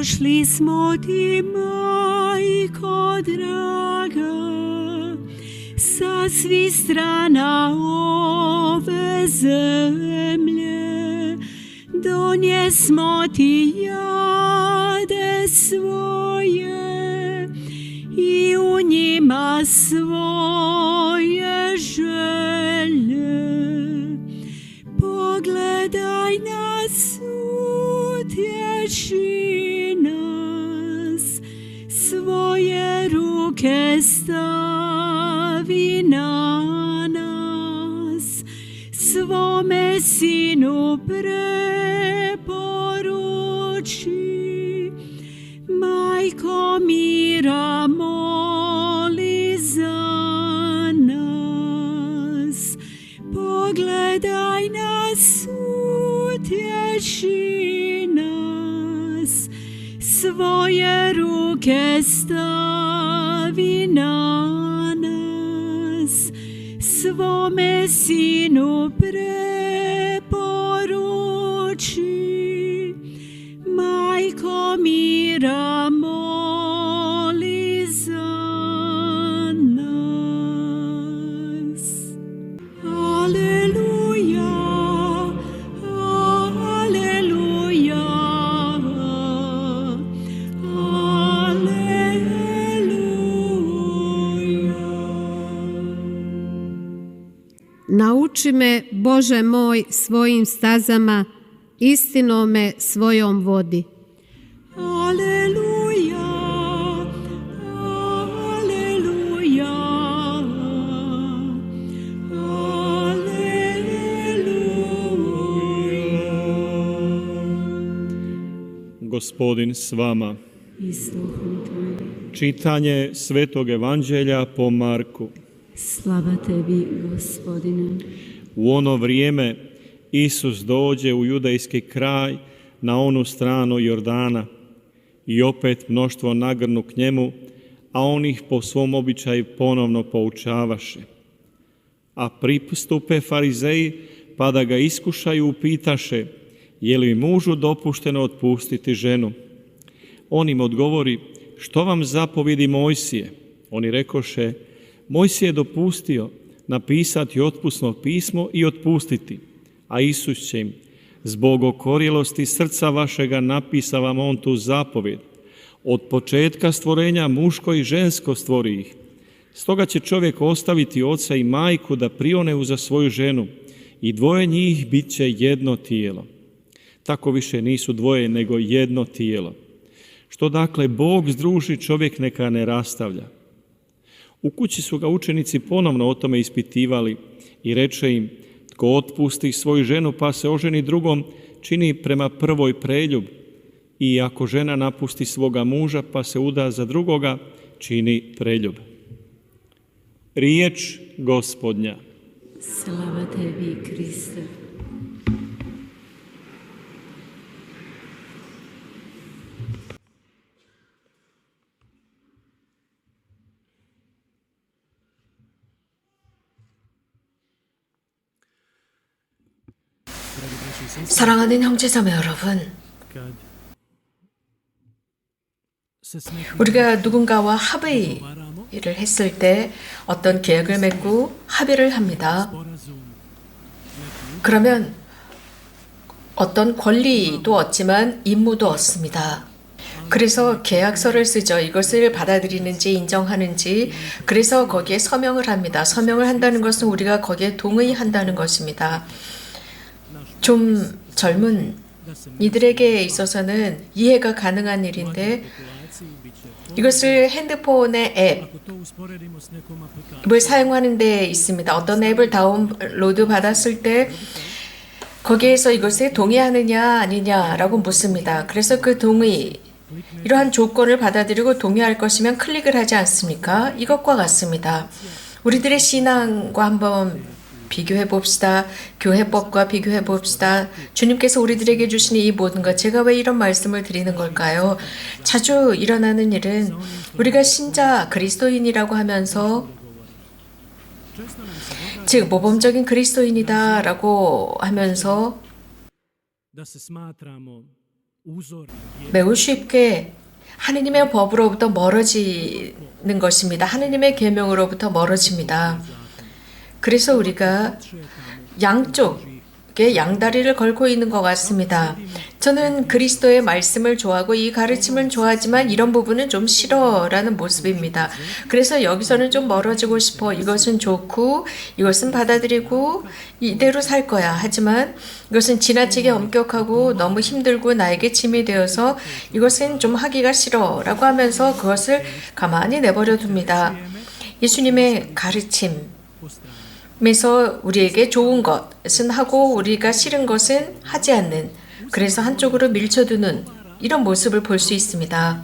Došli smo ti, majko draga, sa svih strana ove zemlje. Donjesmo ti jade svoje i u njima svoje želje. Pogledaj nas, utješi nas, svoje ruke stavi na nas, svome sinu preporuči. Majko mira, moli za nas. Pogledaj nas, utješi nas, svoje ruke stavi na nas, svome sinu preporuči. Majko mira, moli za nas. Aleluja, aleluja, aleluja. Nauči me, Bože moj, svojim stazama, istinom me svojom vodi. Aleluja, aleluja, aleluja. Gospodin s vama. I s duhom tvojim. Čitanje Svetog Evanđelja po Marku. Slava tebi, Gospodine. U ono vrijeme Isus dođe u judejski kraj na onu stranu Jordana i opet mnoštvo nagrnu k njemu, a on ih po svom običaju ponovno poučavaše. A pristupe farizeji pa da ga iskušaju upitaše, je li mužu dopušteno otpustiti ženu? On im odgovori, što vam zapovidi Mojsije? Oni rekoše, Mojsije je dopustio napisati otpusno pismo i otpustiti. A Isus će im, zbog okorjelosti srca vašega napisa vam on tu zapovjed. Od početka stvorenja muško i žensko stvori ih. Stoga će čovjek ostaviti oca i majku da prione uza svoju ženu i dvoje njih bit će jedno tijelo. Tako više nisu dvoje nego jedno tijelo. Što dakle Bog združi, čovjek neka ne rastavlja. U kući su ga učenici ponovno o tome ispitivali i reče im, tko otpusti svoju ženu pa se oženi drugom, čini prema prvoj preljub. I ako žena napusti svoga muža pa se uda za drugoga, čini preljub. Riječ Gospodnja. Slava tebi, Kriste. 사랑하는 형제자매 여러분, 우리가 누군가와 합의를 했을 때 어떤 계약을 맺고 합의를 합니다. 그러면 어떤 권리도 얻지만 임무도 얻습니다. 그래서 계약서를 쓰죠. 이것을 받아들이는지 인정하는지. 그래서 거기에 서명을 합니다. 서명을 한다는 것은 우리가 거기에 동의한다는 것입니다. 좀 젊은 이들에게 있어서는 이해가 가능한 일인데 이것을 핸드폰의 앱을 사용하는 데 있습니다. 어떤 앱을 다운로드 받았을 때 거기에서 이것에 동의하느냐 아니냐라고 묻습니다. 그래서 그 동의, 이러한 조건을 받아들이고 동의할 것이면 클릭을 하지 않습니까? 이것과 같습니다. 우리들의 신앙과 한번 비교해 봅시다. 교회법과 비교해 봅시다. 주님께서 우리들에게 주신 이 모든 것, 제가 왜 이런 말씀을 드리는 걸까요? 자주 일어나는 일은 우리가 신자 그리스도인이라고 하면서, 즉 모범적인 그리스도인이다라고 하면서 매우 쉽게 하느님의 법으로부터 멀어지는 것입니다. 하느님의 계명으로부터 멀어집니다. 그래서 우리가 양쪽에 양다리를 걸고 있는 것 같습니다. 저는 그리스도의 말씀을 좋아하고 이 가르침을 좋아하지만 이런 부분은 좀 싫어라는 모습입니다. 그래서 여기서는 좀 멀어지고 싶어. 이것은 좋고 이것은 받아들이고 이대로 살 거야. 하지만 이것은 지나치게 엄격하고 너무 힘들고 나에게 짐이 되어서 이것은 좀 하기가 싫어라고 하면서 그것을 가만히 내버려 둡니다. 예수님의 가르침 에서 우리에게 좋은 것은 하고 우리가 싫은 것은 하지 않는, 그래서 한쪽으로 밀쳐두는 이런 모습을 볼 수 있습니다.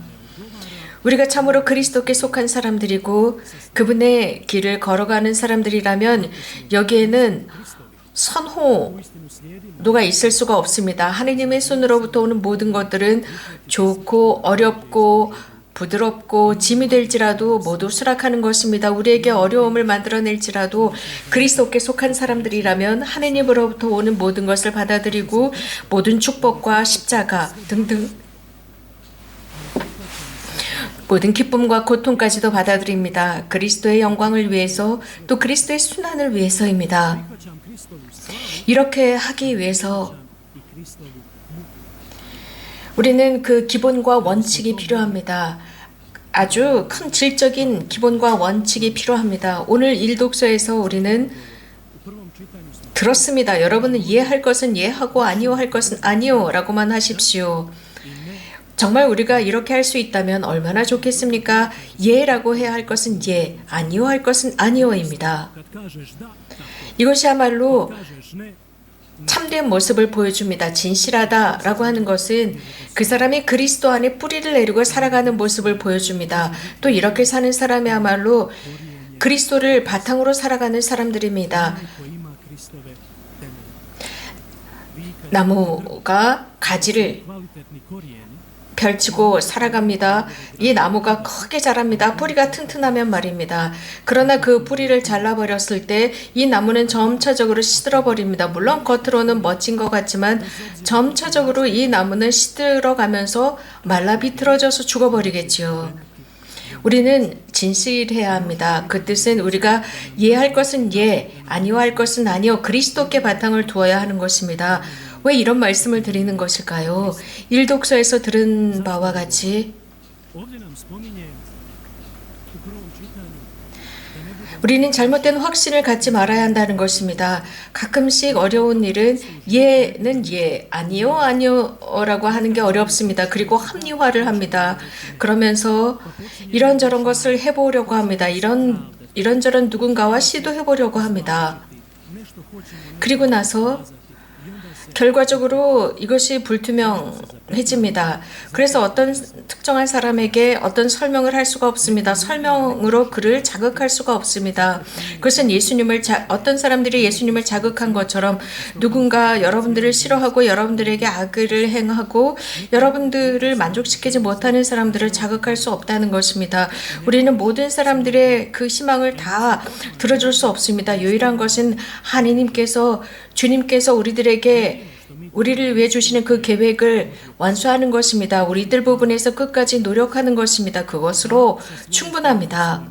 우리가 참으로 그리스도께 속한 사람들이고 그분의 길을 걸어가는 사람들이라면 여기에는 선호도가 있을 수가 없습니다. 하느님의 손으로부터 오는 모든 것들은 좋고 어렵고 부드럽고 짐이 될지라도 모두 수락하는 것입니다. 우리에게 어려움을 만들어낼지라도 그리스도께 속한 사람들이라면 하느님으로부터 오는 모든 것을 받아들이고 모든 축복과 십자가 등등 모든 기쁨과 고통까지도 받아들입니다. 그리스도의 영광을 위해서 또 그리스도의 순환을 위해서입니다. 이렇게 하기 위해서 우리는 그 기본과 원칙이 필요합니다. 아주 큰 질적인 기본과 원칙이 필요합니다. 오늘 일독서에서 우리는 들었습니다. 여러분은 이해할 것은 이해하고 아니요 할 것은 아니요 라고만 하십시오. 정말 우리가 이렇게 할 수 있다면 얼마나 좋겠습니까? 예라고 해야 할 것은 예, 아니요 할 것은 아니요입니다. 이것이야말로 참된 모습을 보여줍니다. 진실하다라고 하는 것은 그 사람이 그리스도 안에 뿌리를 내리고 살아가는 모습을 보여줍니다. 또 이렇게 사는 사람이야말로 그리스도를 바탕으로 살아가는 사람들입니다. 나무가 가지를 펼치고 살아갑니다. 이 나무가 크게 자랍니다. 뿌리가 튼튼하면 말입니다. 그러나 그 뿌리를 잘라버렸을 때 이 나무는 점차적으로 시들어버립니다. 물론 겉으로는 멋진 것 같지만 점차적으로 이 나무는 시들어가면서 말라 비틀어져서 죽어버리겠지요. 우리는 진실해야 합니다. 그 뜻은 우리가 예할 것은 예, 아니요 할 것은 아니요, 그리스도께 바탕을 두어야 하는 것입니다. 왜 이런 말씀을 드리는 것일까요? 일독서에서 들은 바와 같이 우리는 잘못된 확신을 갖지 말아야 한다는 것입니다. 가끔씩 어려운 일은 예는 예, 아니요 아니요라고 하는 게 어렵습니다. 그리고 합리화를 합니다. 그러면서 이런저런 것을 해보려고 합니다. 이런저런 누군가와 시도해보려고 합니다. 그리고 나서 결과적으로 이것이 불투명해집니다. 그래서 어떤 특정한 사람에게 어떤 설명을 할 수가 없습니다. 설명으로 그를 자극할 수가 없습니다. 그것은 어떤 사람들이 예수님을 자극한 것처럼 누군가 여러분들을 싫어하고 여러분들에게 악을 행하고 여러분들을 만족시키지 못하는 사람들을 자극할 수 없다는 것입니다. 우리는 모든 사람들의 그 희망을 다 들어줄 수 없습니다. 유일한 것은 주님께서 우리를 위해 주시는 그 계획을 완수하는 것입니다. 우리들 부분에서 끝까지 노력하는 것입니다. 그것으로 충분합니다.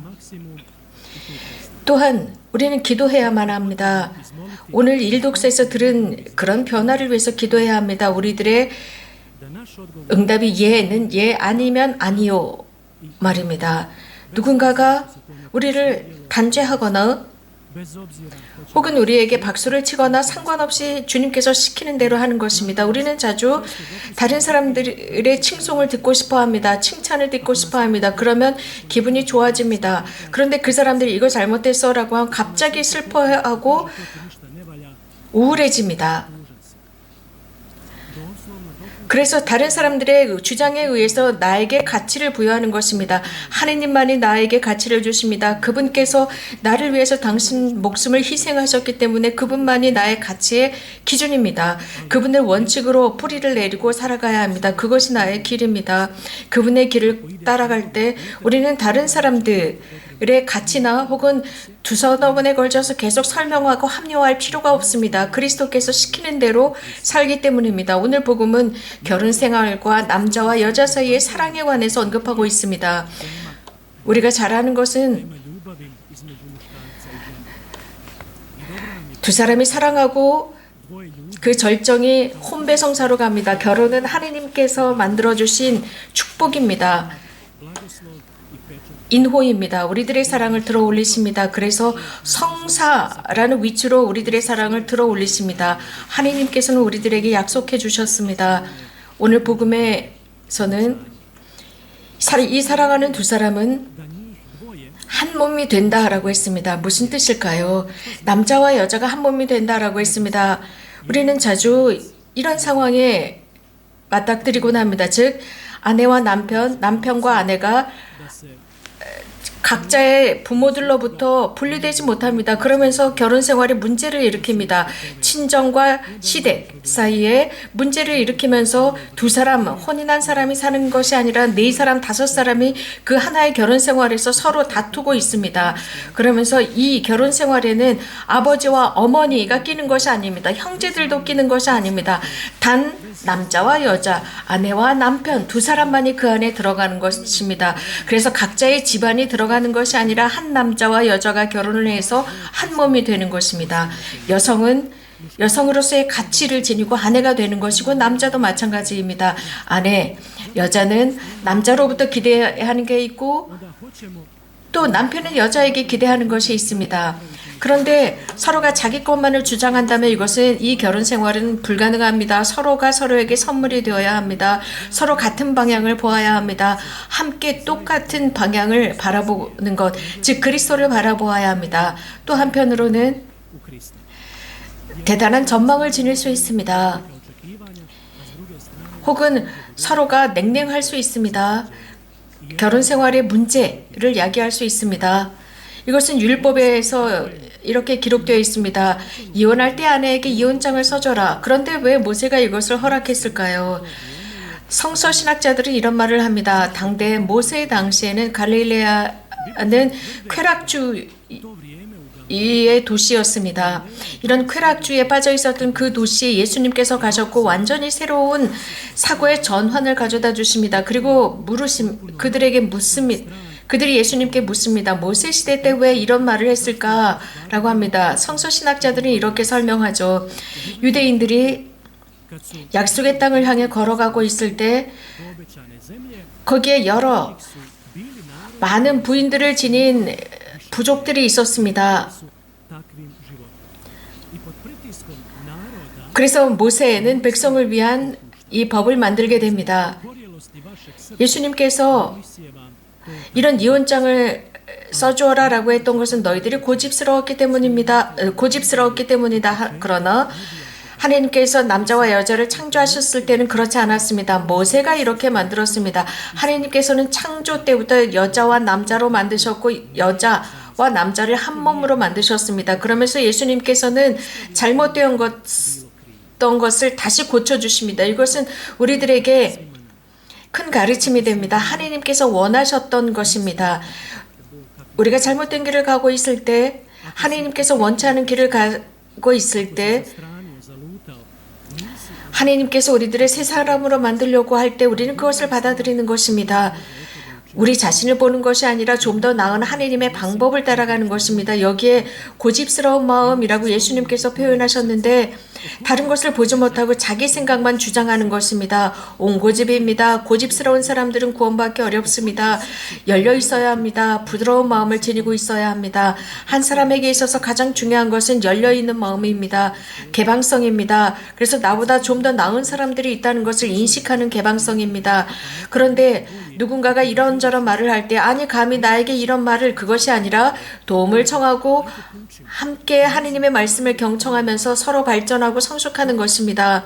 또한 우리는 기도해야만 합니다. 오늘 일독서에서 들은 그런 변화를 위해서 기도해야 합니다. 우리들의 응답이 예는 예, 아니면 아니요 말입니다. 누군가가 우리를 단죄하거나 혹은 우리에게 박수를 치거나 상관없이 주님께서 시키는 대로 하는 것입니다. 우리는 자주 다른 사람들의 칭송을 듣고 싶어 합니다. 칭찬을 듣고 싶어 합니다. 그러면 기분이 좋아집니다. 그런데 그 사람들이 이거 잘못했어 라고 하면 갑자기 슬퍼하고 우울해집니다. 그래서 다른 사람들의 주장에 의해서 나에게 가치를 부여하는 것입니다. 하느님만이 나에게 가치를 주십니다. 그분께서 나를 위해서 당신 목숨을 희생하셨기 때문에 그분만이 나의 가치의 기준입니다. 그분의 원칙으로 뿌리를 내리고 살아가야 합니다. 그것이 나의 길입니다. 그분의 길을 따라갈 때 우리는 다른 사람들 의 가치나 혹은 두서너 번에 걸쳐서 계속 설명하고 합리화할 필요가 없습니다. 그리스도께서 시키는 대로 살기 때문입니다. 오늘 복음은 결혼 생활과 남자와 여자 사이의 사랑에 관해서 언급하고 있습니다. 우리가 잘 아는 것은 두 사람이 사랑하고 그 절정이 혼배성사로 갑니다. 결혼은 하느님께서 만들어주신 축복입니다. 인호입니다. 우리들의 사랑을 들어 올리십니다. 그래서 성사라는 위치로 우리들의 사랑을 들어 올리십니다. 하느님께서는 우리들에게 약속해 주셨습니다. 오늘 복음에서는 이 사랑하는 두 사람은 한 몸이 된다라고 했습니다. 무슨 뜻일까요? 남자와 여자가 한 몸이 된다라고 했습니다. 우리는 자주 이런 상황에 맞닥뜨리곤 합니다. 즉 아내와 남편, 남편과 아내가 각자의 부모들로부터 분리되지 못합니다. 그러면서 결혼 생활에 문제를 일으킵니다. 친정과 시댁 사이에 문제를 일으키면서 두 사람, 혼인한 사람이 사는 것이 아니라 네 사람, 다섯 사람이 그 하나의 결혼 생활에서 서로 다투고 있습니다. 그러면서 이 결혼 생활에는 아버지와 어머니가 끼는 것이 아닙니다. 형제들도 끼는 것이 아닙니다. 단 남자와 여자, 아내와 남편 두 사람만이 그 안에 들어가는 것입니다. 그래서 각자의 집안이 들어가는 것이 아니라 한 남자와 여자가 결혼을 해서 한 몸이 되는 것입니다. 여성은 여성으로서의 가치를 지니고 아내가 되는 것이고 남자도 마찬가지입니다. 여자는 남자로부터 기대하는 게 있고 또 남편은 여자에게 기대하는 것이 있습니다. 그런데 서로가 자기 것만을 주장한다면 이것은 이 결혼 생활은 불가능합니다. 서로가 서로에게 선물이 되어야 합니다. 서로 같은 방향을 보아야 합니다. 함께 똑같은 방향을 바라보는 것, 즉 그리스도를 바라보아야 합니다. 또 한편으로는 대단한 전망을 지닐 수 있습니다. 혹은 서로가 냉랭할 수 있습니다. 결혼 생활의 문제를 야기할 수 있습니다. 이것은 율법에서 이렇게 기록되어 있습니다. 이혼할 때 아내에게 이혼장을 써줘라. 그런데 왜 모세가 이것을 허락했을까요? 성서 신학자들은 이런 말을 합니다. 당대 모세 당시에는 갈릴레아는 쾌락주의의 도시였습니다. 이런 쾌락주의에 빠져 있었던 그 도시에 예수님께서 가셨고 완전히 새로운 사고의 전환을 가져다 주십니다. 그리고 그들에게 묻습니다. 그들이 예수님께 묻습니다. 모세 시대 때 왜 이런 말을 했을까라고 합니다. 성서 신학자들은 이렇게 설명하죠. 유대인들이 약속의 땅을 향해 걸어가고 있을 때 거기에 많은 부인들을 지닌 부족들이 있었습니다. 그래서 모세는 백성을 위한 이 법을 만들게 됩니다. 예수님께서 이런 이혼장을 써주어라 라고 했던 것은 너희들이 고집스러웠기 때문이다. 그러나 하나님께서 남자와 여자를 창조하셨을 때는 그렇지 않았습니다. 모세가 이렇게 만들었습니다. 하나님께서는 창조 때부터 여자와 남자로 만드셨고 여자와 남자를 한 몸으로 만드셨습니다. 그러면서 예수님께서는 잘못되었던 것을 다시 고쳐주십니다. 이것은 우리들에게 큰 가르침이 됩니다. 하나님께서 원하셨던 것입니다. 우리가 잘못된 길을 가고 있을 때, 하나님께서 원치 않은 길을 가고 있을 때, 하나님께서 우리들을 새 사람으로 만들려고 할 때 우리는 그것을 받아들이는 것입니다. 우리 자신을 보는 것이 아니라 좀 더 나은 하나님의 방법을 따라가는 것입니다. 여기에 고집스러운 마음이라고 예수님께서 표현하셨는데 다른 것을 보지 못하고 자기 생각만 주장하는 것입니다. 옹고집입니다. 고집스러운 사람들은 구원받기 어렵습니다. 열려 있어야 합니다. 부드러운 마음을 지니고 있어야 합니다. 한 사람에게 있어서 가장 중요한 것은 열려 있는 마음입니다. 개방성입니다. 그래서 나보다 좀 더 나은 사람들이 있다는 것을 인식하는 개방성입니다. 그런데 누군가가 이런저런 말을 할 때 아니 감히 나에게 이런 말을, 그것이 아니라 도움을 청하고 함께 하느님의 말씀을 경청하면서 서로 발전하고 성숙하는 것입니다.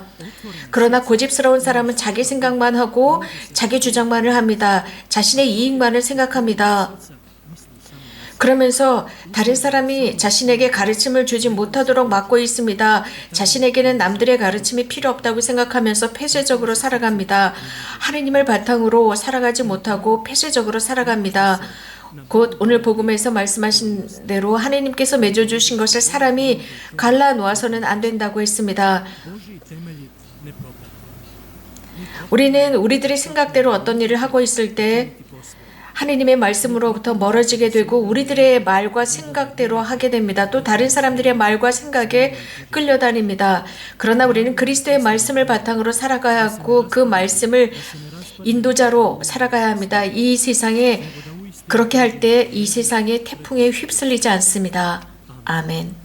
그러나 고집스러운 사람은 자기 생각만 하고 자기 주장만을 합니다. 자신의 이익만을 생각합니다. 그러면서 다른 사람이 자신에게 가르침을 주지 못하도록 막고 있습니다. 자신에게는 남들의 가르침이 필요 없다고 생각하면서 폐쇄적으로 살아갑니다. 하느님을 바탕으로 살아가지 못하고 폐쇄적으로 살아갑니다. 곧 오늘 복음에서 말씀하신 대로 하나님께서 맺어주신 것을 사람이 갈라 놓아서는 안 된다고 했습니다. 우리는 우리들의 생각대로 어떤 일을 하고 있을 때 하나님의 말씀으로부터 멀어지게 되고 우리들의 말과 생각대로 하게 됩니다. 또 다른 사람들의 말과 생각에 끌려다닙니다. 그러나 우리는 그리스도의 말씀을 바탕으로 살아가야 하고 그 말씀을 인도자로 살아가야 합니다. 이 세상에 그렇게 할 때 이 세상의 태풍에 휩쓸리지 않습니다. 아멘.